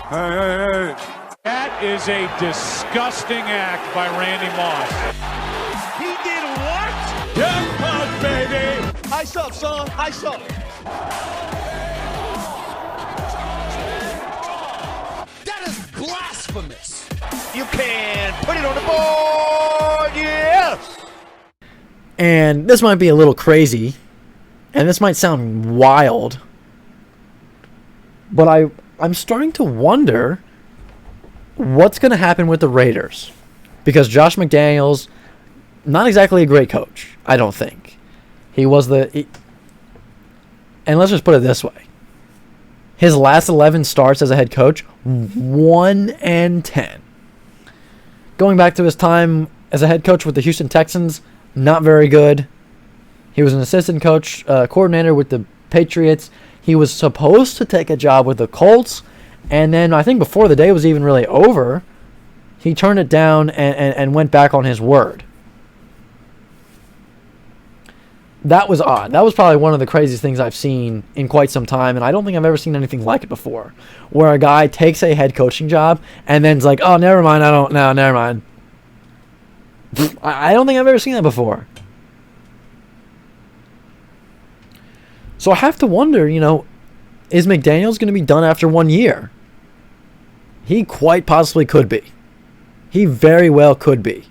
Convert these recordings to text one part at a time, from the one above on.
Hey. That is a disgusting act by Randy Moss. He did what? Jackpot, baby! Ice up, son. Ice up. That is blasphemous. You can put it on the board. Yes. And this might be a little crazy, and this might sound wild, but I'm starting to wonder what's going to happen with the Raiders, because Josh McDaniels, not exactly a great coach, I don't think. And let's just put it this way. His last 11 starts as a head coach, 1-10. Going back to his time as a head coach with the Houston Texans, not very good. He was an assistant coach, coordinator with the Patriots. He was supposed to take a job with the Colts, and then I think before the day was even really over, he turned it down and went back on his word. That was odd. That was probably one of the craziest things I've seen in quite some time, and I don't think I've ever seen anything like it before, where a guy takes a head coaching job and then's like, oh, never mind, never mind. I don't think I've ever seen that before. So I have to wonder, is McDaniels going to be done after 1 year? He quite possibly could be. He very well could be.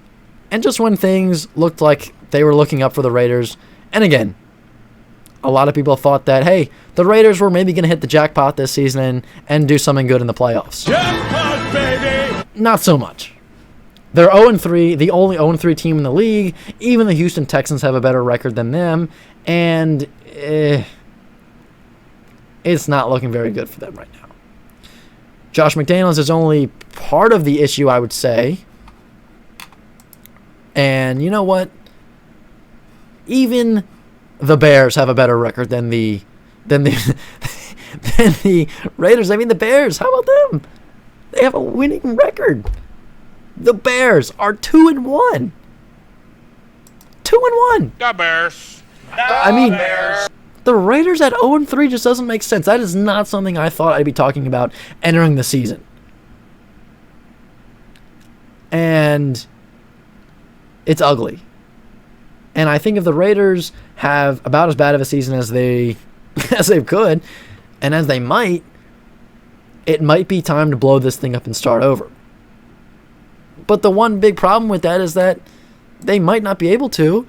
And just when things looked like they were looking up for the Raiders, and again, a lot of people thought that, hey, the Raiders were maybe going to hit the jackpot this season and do something good in the playoffs. Jackpot, baby! Not so much. They're 0-3, the only 0-3 team in the league. Even the Houston Texans have a better record than them, and it's not looking very good for them right now. Josh McDaniels is only part of the issue, I would say. And you know what? Even the Bears have a better record than the than the Raiders. I mean, the Bears, how about them? They have a winning record. The Bears are 2-1. 2-1. The Bears. I mean, the Raiders at 0-3 just doesn't make sense. That is not something I thought I'd be talking about entering the season. And it's ugly. And I think if the Raiders have about as bad of a season as they could, and as they might, it might be time to blow this thing up and start over. But the one big problem with that is that they might not be able to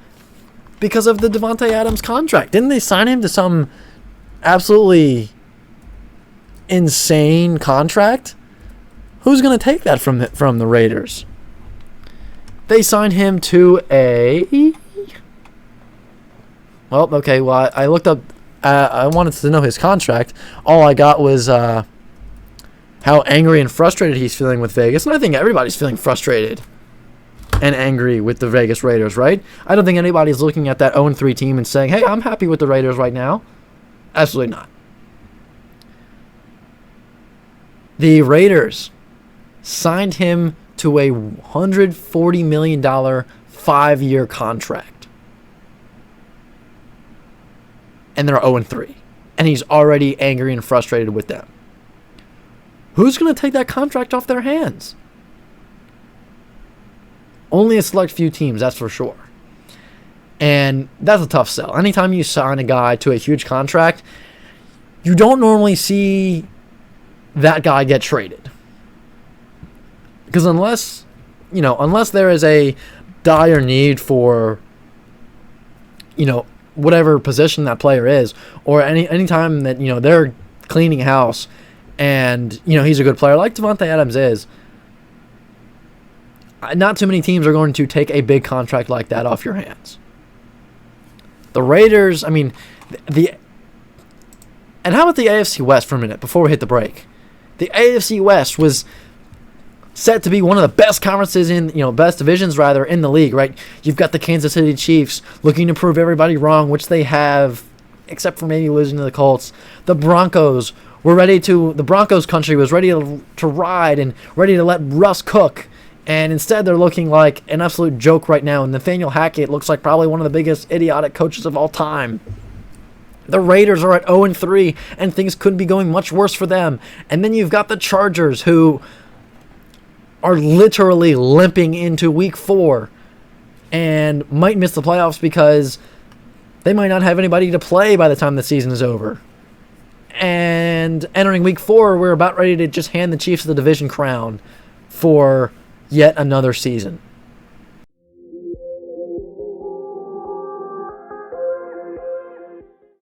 because of the Davante Adams contract. Didn't they sign him to some absolutely insane contract? Who's going to take that from the Raiders? They signed him to a... Well, okay, well, I looked up... I wanted to know his contract. All I got was how angry and frustrated he's feeling with Vegas. And I think everybody's feeling frustrated and angry with the Vegas Raiders, right? I don't think anybody's looking at that 0-3 team and saying, hey, I'm happy with the Raiders right now. Absolutely not. The Raiders signed him to a $140 million 5-year contract. And they're 0-3. And he's already angry and frustrated with them. Who's going to take that contract off their hands? Only a select few teams, that's for sure. And that's a tough sell. Anytime you sign a guy to a huge contract, you don't normally see that guy get traded. Because unless there is a dire need for, whatever position that player is, or any time that, they're cleaning house and, he's a good player like Davante Adams is, not too many teams are going to take a big contract like that off your hands. The Raiders, and how about the AFC West for a minute before we hit the break? The AFC West was set to be one of the best conferences best divisions rather in the league, right? You've got the Kansas City Chiefs looking to prove everybody wrong, which they have, except for maybe losing to the Colts. The Broncos the Broncos country was ready to ride and ready to let Russ cook. And instead, they're looking like an absolute joke right now. And Nathaniel Hackett looks like probably one of the biggest idiotic coaches of all time. The Raiders are at 0-3, and things could be going much worse for them. And then you've got the Chargers, who are literally limping into Week 4 and might miss the playoffs because they might not have anybody to play by the time the season is over. And entering Week 4, we're about ready to just hand the Chiefs the division crown for yet another season.